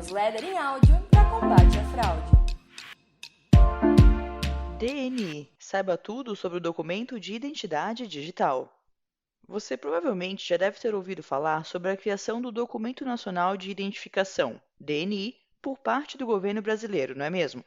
newsletter em áudio para combate à fraude. DNI. Saiba tudo sobre o documento de identidade digital. Você provavelmente já deve ter ouvido falar sobre a criação do Documento Nacional de Identificação, DNI, por parte do governo brasileiro, não é mesmo?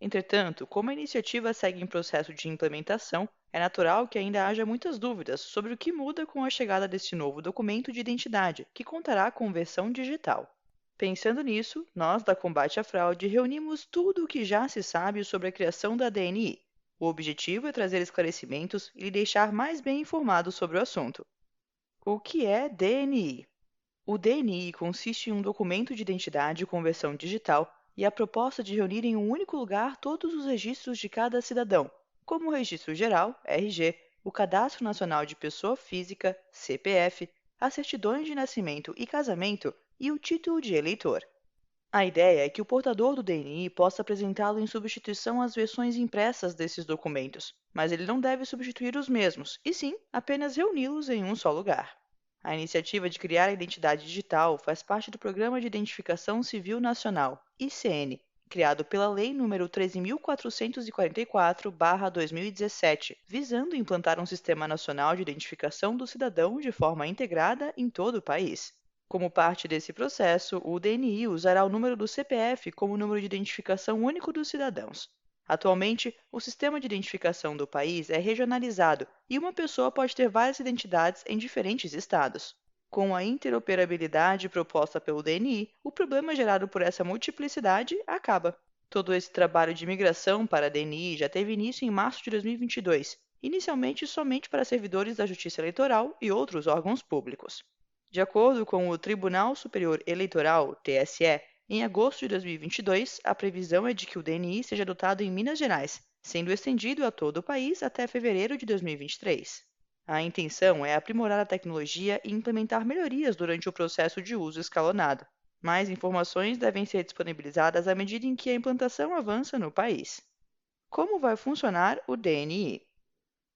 Entretanto, como a iniciativa segue em processo de implementação, é natural que ainda haja muitas dúvidas sobre o que muda com a chegada deste novo documento de identidade, que contará com versão digital. Pensando nisso, nós da Combate à Fraude reunimos tudo o que já se sabe sobre a criação da DNI. O objetivo é trazer esclarecimentos e lhe deixar mais bem informado sobre o assunto. O que é DNI? O DNI consiste em um documento de identidade com versão digital e a proposta de reunir em um único lugar todos os registros de cada cidadão, como o Registro Geral, RG, o Cadastro Nacional de Pessoa Física, CPF, as certidões de nascimento e casamento e o título de eleitor. A ideia é que o portador do DNI possa apresentá-lo em substituição às versões impressas desses documentos, mas ele não deve substituir os mesmos, e sim apenas reuni-los em um só lugar. A iniciativa de criar a identidade digital faz parte do Programa de Identificação Civil Nacional, ICN, criado pela Lei nº 13.444/2017, visando implantar um Sistema Nacional de Identificação do Cidadão de forma integrada em todo o país. Como parte desse processo, o DNI usará o número do CPF como número de identificação único dos cidadãos. Atualmente, o sistema de identificação do país é regionalizado e uma pessoa pode ter várias identidades em diferentes estados. Com a interoperabilidade proposta pelo DNI, o problema gerado por essa multiplicidade acaba. Todo esse trabalho de migração para a DNI já teve início em março de 2022, inicialmente somente para servidores da Justiça Eleitoral e outros órgãos públicos. De acordo com o Tribunal Superior Eleitoral, TSE, em agosto de 2022, a previsão é de que o DNI seja adotado em Minas Gerais, sendo estendido a todo o país até fevereiro de 2023. A intenção é aprimorar a tecnologia e implementar melhorias durante o processo de uso escalonado. Mais informações devem ser disponibilizadas à medida em que a implantação avança no país. Como vai funcionar o DNI?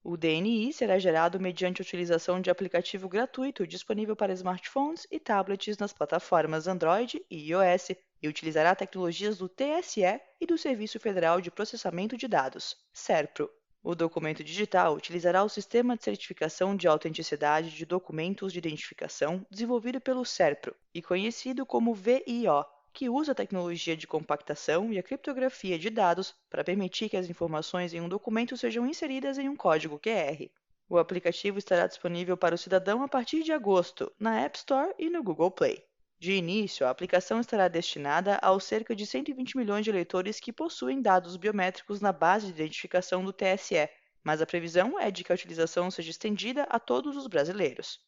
O DNI será gerado mediante a utilização de aplicativo gratuito disponível para smartphones e tablets nas plataformas Android e iOS e utilizará tecnologias do TSE e do Serviço Federal de Processamento de Dados, SERPRO. O documento digital utilizará o Sistema de Certificação de Autenticidade de Documentos de Identificação desenvolvido pelo SERPRO e conhecido como VIO, que usa a tecnologia de compactação e a criptografia de dados para permitir que as informações em um documento sejam inseridas em um código QR. O aplicativo estará disponível para o cidadão a partir de agosto, na App Store e no Google Play. De início, a aplicação estará destinada aos cerca de 120 milhões de eleitores que possuem dados biométricos na base de identificação do TSE, mas a previsão é de que a utilização seja estendida a todos os brasileiros.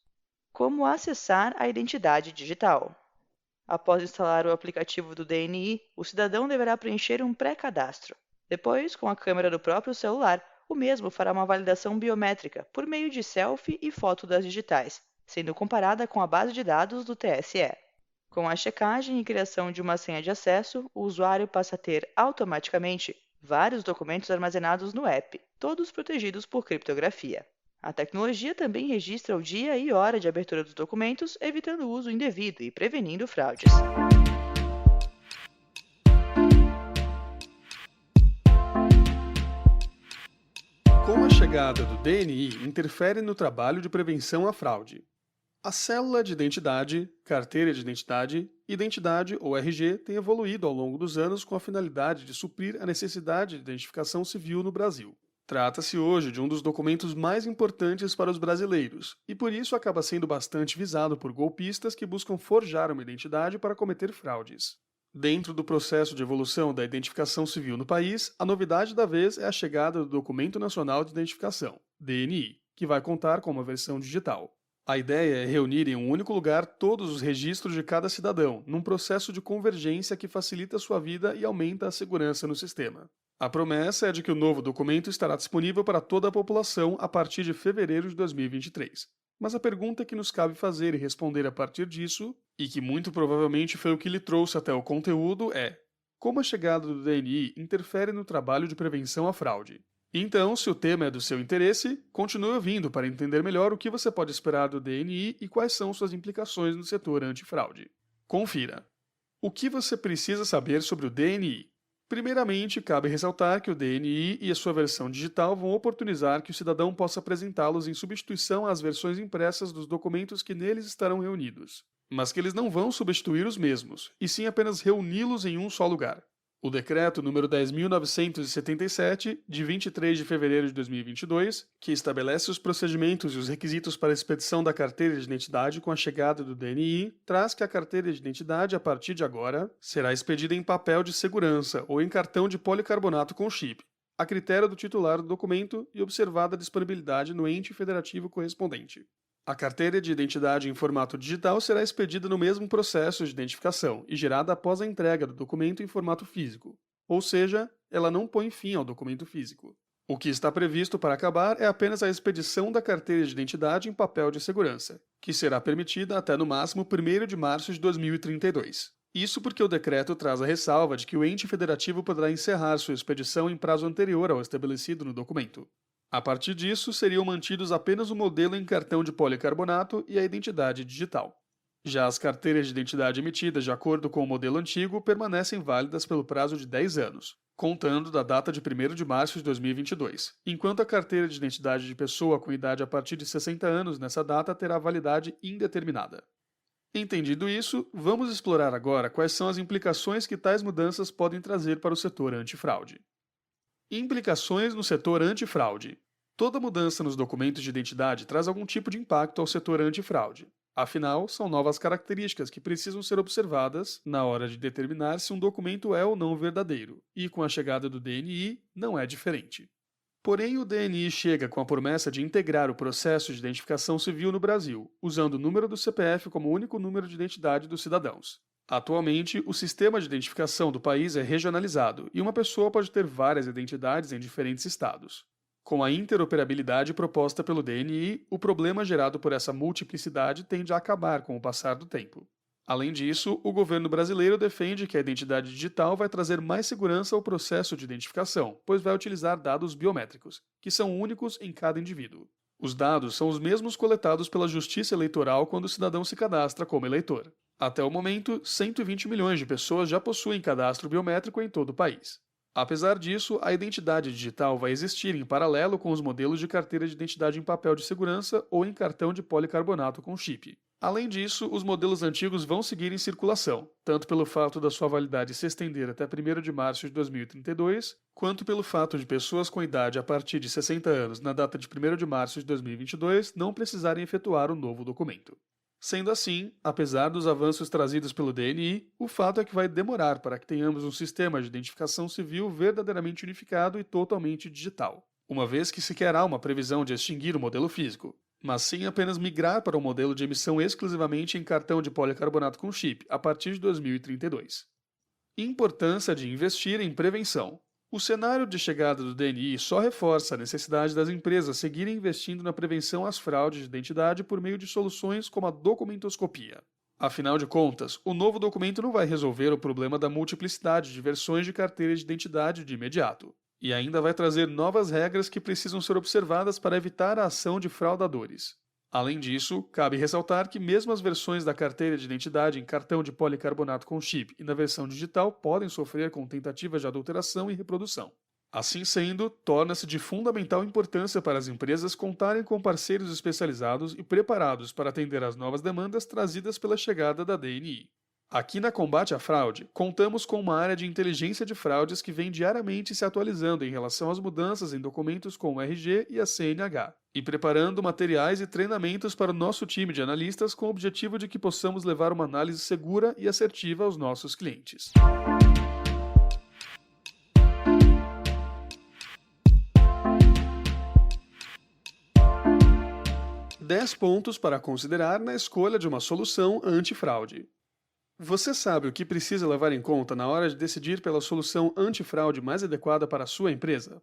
Como acessar a identidade digital? Após instalar o aplicativo do DNI, o cidadão deverá preencher um pré-cadastro. Depois, com a câmera do próprio celular, o mesmo fará uma validação biométrica por meio de selfie e foto das digitais, sendo comparada com a base de dados do TSE. Com a checagem e criação de uma senha de acesso, o usuário passa a ter, automaticamente, vários documentos armazenados no app, todos protegidos por criptografia. A tecnologia também registra o dia e hora de abertura dos documentos, evitando o uso indevido e prevenindo fraudes. Como a chegada do DNI interfere no trabalho de prevenção à fraude? A célula de identidade, carteira de identidade ou RG tem evoluído ao longo dos anos com a finalidade de suprir a necessidade de identificação civil no Brasil. Trata-se hoje de um dos documentos mais importantes para os brasileiros e por isso acaba sendo bastante visado por golpistas que buscam forjar uma identidade para cometer fraudes. Dentro do processo de evolução da identificação civil no país, a novidade da vez é a chegada do Documento Nacional de Identificação, DNI, que vai contar com uma versão digital. A ideia é reunir em um único lugar todos os registros de cada cidadão, num processo de convergência que facilita sua vida e aumenta a segurança no sistema. A promessa é de que o novo documento estará disponível para toda a população a partir de fevereiro de 2023. Mas a pergunta que nos cabe fazer e responder a partir disso, e que muito provavelmente foi o que lhe trouxe até o conteúdo, é: como a chegada do DNI interfere no trabalho de prevenção à fraude? Então, se o tema é do seu interesse, continue ouvindo para entender melhor o que você pode esperar do DNI e quais são suas implicações no setor antifraude. Confira! O que você precisa saber sobre o DNI? Primeiramente, cabe ressaltar que o DNI e a sua versão digital vão oportunizar que o cidadão possa apresentá-los em substituição às versões impressas dos documentos que neles estarão reunidos, mas que eles não vão substituir os mesmos, e sim apenas reuni-los em um só lugar. O Decreto número 10.977, de 23 de fevereiro de 2022, que estabelece os procedimentos e os requisitos para a expedição da carteira de identidade com a chegada do DNI, traz que a carteira de identidade, a partir de agora, será expedida em papel de segurança ou em cartão de policarbonato com chip, a critério do titular do documento e observada a disponibilidade no ente federativo correspondente. A carteira de identidade em formato digital será expedida no mesmo processo de identificação e gerada após a entrega do documento em formato físico, ou seja, ela não põe fim ao documento físico. O que está previsto para acabar é apenas a expedição da carteira de identidade em papel de segurança, que será permitida até no máximo 1º de março de 2032. Isso porque o decreto traz a ressalva de que o ente federativo poderá encerrar sua expedição em prazo anterior ao estabelecido no documento. A partir disso, seriam mantidos apenas o modelo em cartão de policarbonato e a identidade digital. Já as carteiras de identidade emitidas de acordo com o modelo antigo permanecem válidas pelo prazo de 10 anos, contando da data de 1º de março de 2022, enquanto a carteira de identidade de pessoa com idade a partir de 60 anos nessa data terá validade indeterminada. Entendido isso, vamos explorar agora quais são as implicações que tais mudanças podem trazer para o setor antifraude. Implicações no setor antifraude. Toda mudança nos documentos de identidade traz algum tipo de impacto ao setor antifraude. Afinal, são novas características que precisam ser observadas na hora de determinar se um documento é ou não verdadeiro, e com a chegada do DNI, não é diferente. Porém, o DNI chega com a promessa de integrar o processo de identificação civil no Brasil, usando o número do CPF como único número de identidade dos cidadãos. Atualmente, o sistema de identificação do país é regionalizado e uma pessoa pode ter várias identidades em diferentes estados. Com a interoperabilidade proposta pelo DNI, o problema gerado por essa multiplicidade tende a acabar com o passar do tempo. Além disso, o governo brasileiro defende que a identidade digital vai trazer mais segurança ao processo de identificação, pois vai utilizar dados biométricos, que são únicos em cada indivíduo. Os dados são os mesmos coletados pela Justiça Eleitoral quando o cidadão se cadastra como eleitor. Até o momento, 120 milhões de pessoas já possuem cadastro biométrico em todo o país. Apesar disso, a identidade digital vai existir em paralelo com os modelos de carteira de identidade em papel de segurança ou em cartão de policarbonato com chip. Além disso, os modelos antigos vão seguir em circulação, tanto pelo fato da sua validade se estender até 1º de março de 2032, quanto pelo fato de pessoas com idade a partir de 60 anos na data de 1º de março de 2022 não precisarem efetuar o novo documento. Sendo assim, apesar dos avanços trazidos pelo DNI, o fato é que vai demorar para que tenhamos um sistema de identificação civil verdadeiramente unificado e totalmente digital, uma vez que sequer há uma previsão de extinguir o modelo físico, mas sim apenas migrar para um modelo de emissão exclusivamente em cartão de policarbonato com chip a partir de 2032. Importância de investir em prevenção. O cenário de chegada do DNI só reforça a necessidade das empresas seguirem investindo na prevenção às fraudes de identidade por meio de soluções como a documentoscopia. Afinal de contas, o novo documento não vai resolver o problema da multiplicidade de versões de carteira de identidade de imediato, e ainda vai trazer novas regras que precisam ser observadas para evitar a ação de fraudadores. Além disso, cabe ressaltar que mesmo as versões da carteira de identidade em cartão de policarbonato com chip e na versão digital podem sofrer com tentativas de adulteração e reprodução. Assim sendo, torna-se de fundamental importância para as empresas contarem com parceiros especializados e preparados para atender às novas demandas trazidas pela chegada da DNI. Aqui na Combate à Fraude, contamos com uma área de inteligência de fraudes que vem diariamente se atualizando em relação às mudanças em documentos como o RG e a CNH, e preparando materiais e treinamentos para o nosso time de analistas com o objetivo de que possamos levar uma análise segura e assertiva aos nossos clientes. Dez pontos para considerar na escolha de uma solução antifraude. Você sabe o que precisa levar em conta na hora de decidir pela solução antifraude mais adequada para a sua empresa?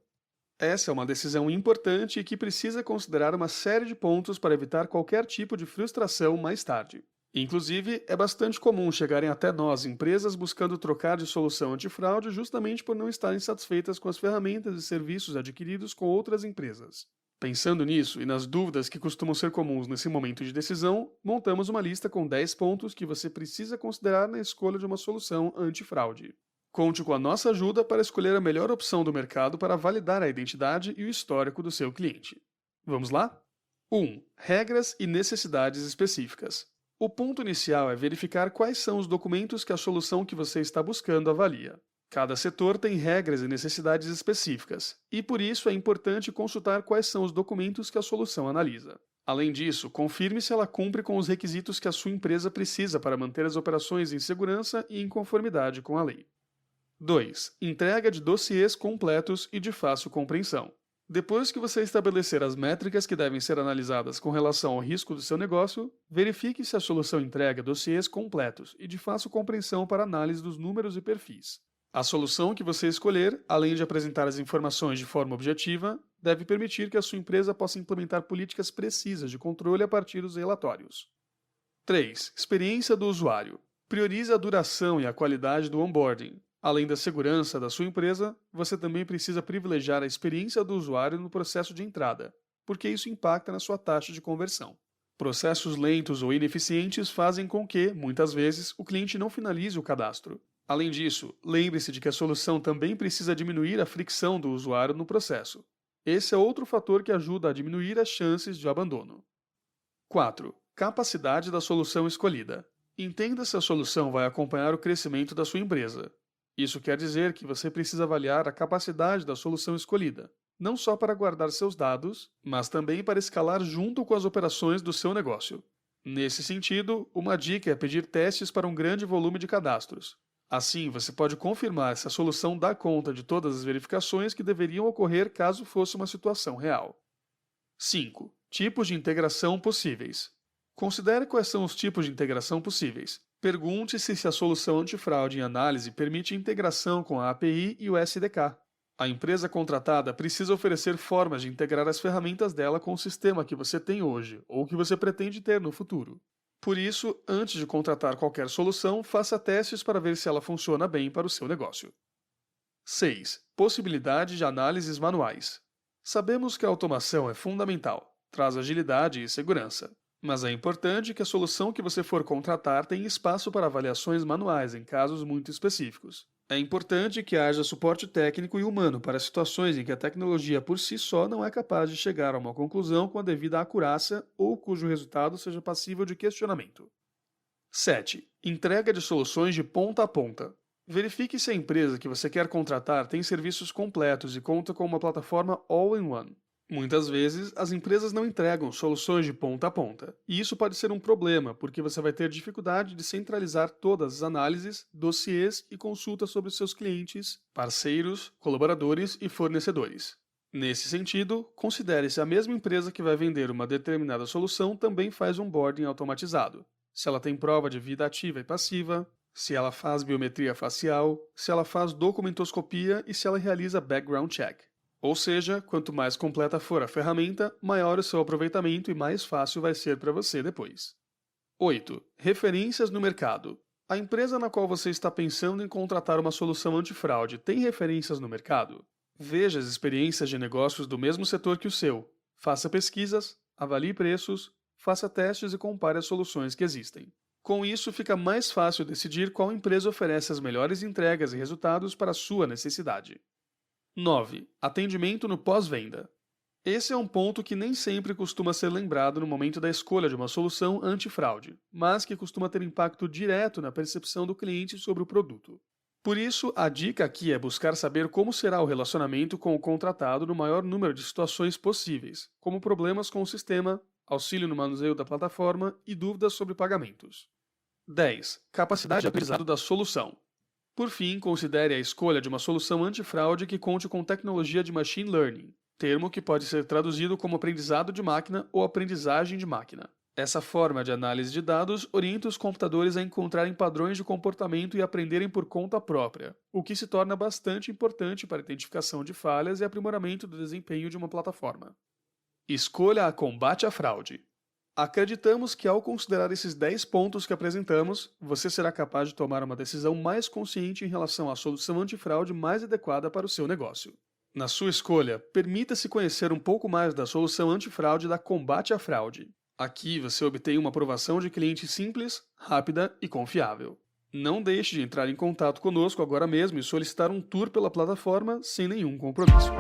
Essa é uma decisão importante e que precisa considerar uma série de pontos para evitar qualquer tipo de frustração mais tarde. Inclusive, é bastante comum chegarem até nós, empresas, buscando trocar de solução antifraude justamente por não estarem satisfeitas com as ferramentas e serviços adquiridos com outras empresas. Pensando nisso e nas dúvidas que costumam ser comuns nesse momento de decisão, montamos uma lista com 10 pontos que você precisa considerar na escolha de uma solução antifraude. Conte com a nossa ajuda para escolher a melhor opção do mercado para validar a identidade e o histórico do seu cliente. Vamos lá? 1. Regras e necessidades específicas. O ponto inicial é verificar quais são os documentos que a solução que você está buscando avalia. Cada setor tem regras e necessidades específicas, e por isso é importante consultar quais são os documentos que a solução analisa. Além disso, confirme se ela cumpre com os requisitos que a sua empresa precisa para manter as operações em segurança e em conformidade com a lei. 2. Entrega de dossiês completos e de fácil compreensão. Depois que você estabelecer as métricas que devem ser analisadas com relação ao risco do seu negócio, verifique se a solução entrega dossiês completos e de fácil compreensão para análise dos números e perfis. A solução que você escolher, além de apresentar as informações de forma objetiva, deve permitir que a sua empresa possa implementar políticas precisas de controle a partir dos relatórios. 3. Experiência do usuário. Priorize a duração e a qualidade do onboarding. Além da segurança da sua empresa, você também precisa privilegiar a experiência do usuário no processo de entrada, porque isso impacta na sua taxa de conversão. Processos lentos ou ineficientes fazem com que, muitas vezes, o cliente não finalize o cadastro. Além disso, lembre-se de que a solução também precisa diminuir a fricção do usuário no processo. Esse é outro fator que ajuda a diminuir as chances de abandono. 4. Capacidade da solução escolhida. Entenda se a solução vai acompanhar o crescimento da sua empresa. Isso quer dizer que você precisa avaliar a capacidade da solução escolhida, não só para guardar seus dados, mas também para escalar junto com as operações do seu negócio. Nesse sentido, uma dica é pedir testes para um grande volume de cadastros. Assim, você pode confirmar se a solução dá conta de todas as verificações que deveriam ocorrer caso fosse uma situação real. 5. Tipos de integração possíveis. Considere quais são os tipos de integração possíveis. Pergunte-se se a solução antifraude em análise permite integração com a API e o SDK. A empresa contratada precisa oferecer formas de integrar as ferramentas dela com o sistema que você tem hoje ou que você pretende ter no futuro. Por isso, antes de contratar qualquer solução, faça testes para ver se ela funciona bem para o seu negócio. 6. Possibilidade de análises manuais. Sabemos que a automação é fundamental, traz agilidade e segurança. Mas é importante que a solução que você for contratar tenha espaço para avaliações manuais em casos muito específicos. É importante que haja suporte técnico e humano para situações em que a tecnologia por si só não é capaz de chegar a uma conclusão com a devida acurácia ou cujo resultado seja passível de questionamento. 7. Entrega de soluções de ponta a ponta. Verifique se a empresa que você quer contratar tem serviços completos e conta com uma plataforma all-in-one. Muitas vezes, as empresas não entregam soluções de ponta a ponta, e isso pode ser um problema, porque você vai ter dificuldade de centralizar todas as análises, dossiês e consultas sobre seus clientes, parceiros, colaboradores e fornecedores. Nesse sentido, considere se a mesma empresa que vai vender uma determinada solução também faz onboarding automatizado, se ela tem prova de vida ativa e passiva, se ela faz biometria facial, se ela faz documentoscopia e se ela realiza background check. Ou seja, quanto mais completa for a ferramenta, maior o seu aproveitamento e mais fácil vai ser para você depois. 8. Referências no mercado. A empresa na qual você está pensando em contratar uma solução antifraude tem referências no mercado? Veja as experiências de negócios do mesmo setor que o seu. Faça pesquisas, avalie preços, faça testes e compare as soluções que existem. Com isso, fica mais fácil decidir qual empresa oferece as melhores entregas e resultados para a sua necessidade. 9. Atendimento no pós-venda. Esse é um ponto que nem sempre costuma ser lembrado no momento da escolha de uma solução antifraude, mas que costuma ter impacto direto na percepção do cliente sobre o produto. Por isso, a dica aqui é buscar saber como será o relacionamento com o contratado no maior número de situações possíveis, como problemas com o sistema, auxílio no manuseio da plataforma e dúvidas sobre pagamentos. 10. Capacidade de aprendizado da solução. Por fim, considere a escolha de uma solução antifraude que conte com tecnologia de machine learning, termo que pode ser traduzido como aprendizado de máquina ou aprendizagem de máquina. Essa forma de análise de dados orienta os computadores a encontrarem padrões de comportamento e aprenderem por conta própria, o que se torna bastante importante para a identificação de falhas e aprimoramento do desempenho de uma plataforma. Escolha a combate à fraude. Acreditamos que ao considerar esses 10 pontos que apresentamos, você será capaz de tomar uma decisão mais consciente em relação à solução antifraude mais adequada para o seu negócio. Na sua escolha, permita-se conhecer um pouco mais da solução antifraude da Combate à Fraude. Aqui você obtém uma aprovação de cliente simples, rápida e confiável. Não deixe de entrar em contato conosco agora mesmo e solicitar um tour pela plataforma sem nenhum compromisso.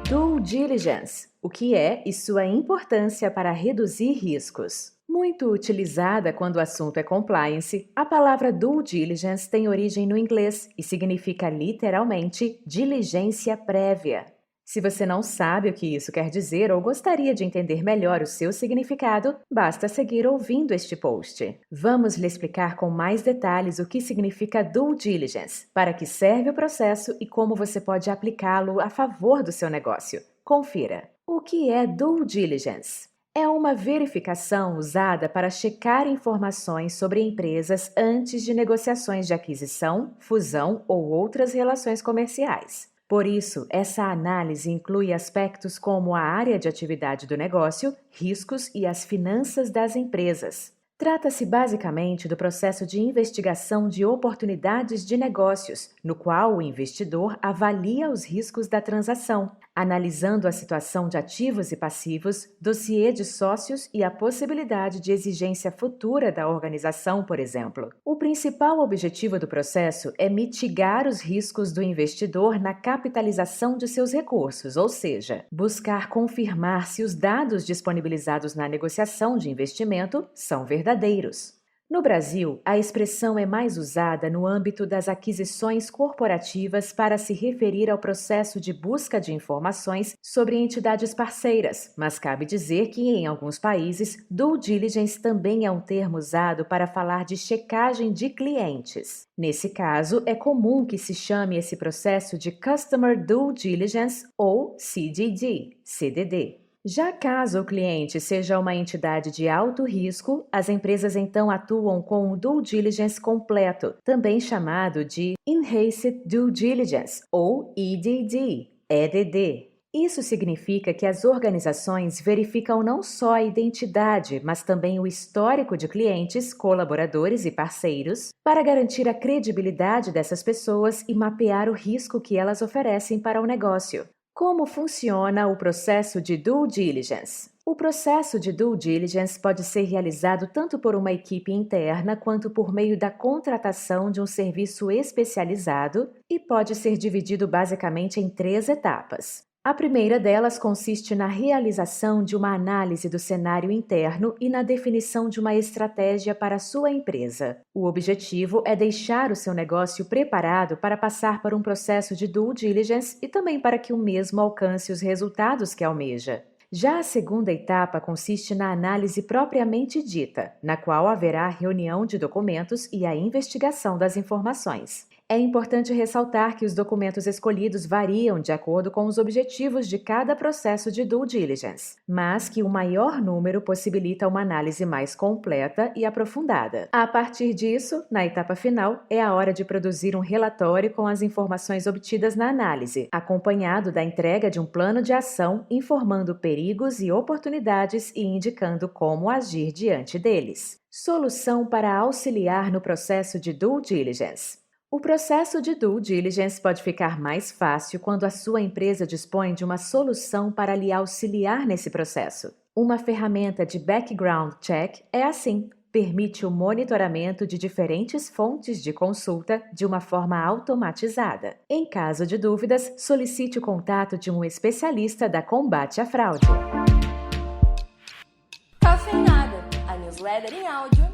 Due diligence, o que é e sua importância para reduzir riscos. Muito utilizada quando o assunto é compliance, a palavra due diligence tem origem no inglês e significa literalmente diligência prévia. Se você não sabe o que isso quer dizer ou gostaria de entender melhor o seu significado, basta seguir ouvindo este post. Vamos lhe explicar com mais detalhes o que significa due diligence, para que serve o processo e como você pode aplicá-lo a favor do seu negócio. Confira. O que é due diligence? É uma verificação usada para checar informações sobre empresas antes de negociações de aquisição, fusão ou outras relações comerciais. Por isso, essa análise inclui aspectos como a área de atividade do negócio, riscos e as finanças das empresas. Trata-se basicamente do processo de investigação de oportunidades de negócios, no qual o investidor avalia os riscos da transação, analisando a situação de ativos e passivos, dossiê de sócios e a possibilidade de exigência futura da organização, por exemplo. O principal objetivo do processo é mitigar os riscos do investidor na capitalização de seus recursos, ou seja, buscar confirmar se os dados disponibilizados na negociação de investimento são verdadeiros. No Brasil, a expressão é mais usada no âmbito das aquisições corporativas para se referir ao processo de busca de informações sobre entidades parceiras, mas cabe dizer que, em alguns países, due diligence também é um termo usado para falar de checagem de clientes. Nesse caso, é comum que se chame esse processo de Customer Due Diligence ou CDD. Já caso o cliente seja uma entidade de alto risco, as empresas então atuam com o due diligence completo, também chamado de Enhanced Due Diligence ou EDD. Isso significa que as organizações verificam não só a identidade, mas também o histórico de clientes, colaboradores e parceiros, para garantir a credibilidade dessas pessoas e mapear o risco que elas oferecem para o negócio. Como funciona o processo de due diligence? O processo de due diligence pode ser realizado tanto por uma equipe interna quanto por meio da contratação de um serviço especializado e pode ser dividido basicamente em 3 etapas. A primeira delas consiste na realização de uma análise do cenário interno e na definição de uma estratégia para a sua empresa. O objetivo é deixar o seu negócio preparado para passar por um processo de due diligence e também para que o mesmo alcance os resultados que almeja. Já a segunda etapa consiste na análise propriamente dita, na qual haverá reunião de documentos e a investigação das informações. É importante ressaltar que os documentos escolhidos variam de acordo com os objetivos de cada processo de due diligence, mas que o maior número possibilita uma análise mais completa e aprofundada. A partir disso, na etapa final, é a hora de produzir um relatório com as informações obtidas na análise, acompanhado da entrega de um plano de ação informando perigos e oportunidades e indicando como agir diante deles. Solução para auxiliar no processo de due diligence. O processo de due diligence pode ficar mais fácil quando a sua empresa dispõe de uma solução para lhe auxiliar nesse processo. Uma ferramenta de background check é assim, permite o monitoramento de diferentes fontes de consulta de uma forma automatizada. Em caso de dúvidas, solicite o contato de um especialista da Combate à Fraude. Cafeinada, a newsletter em áudio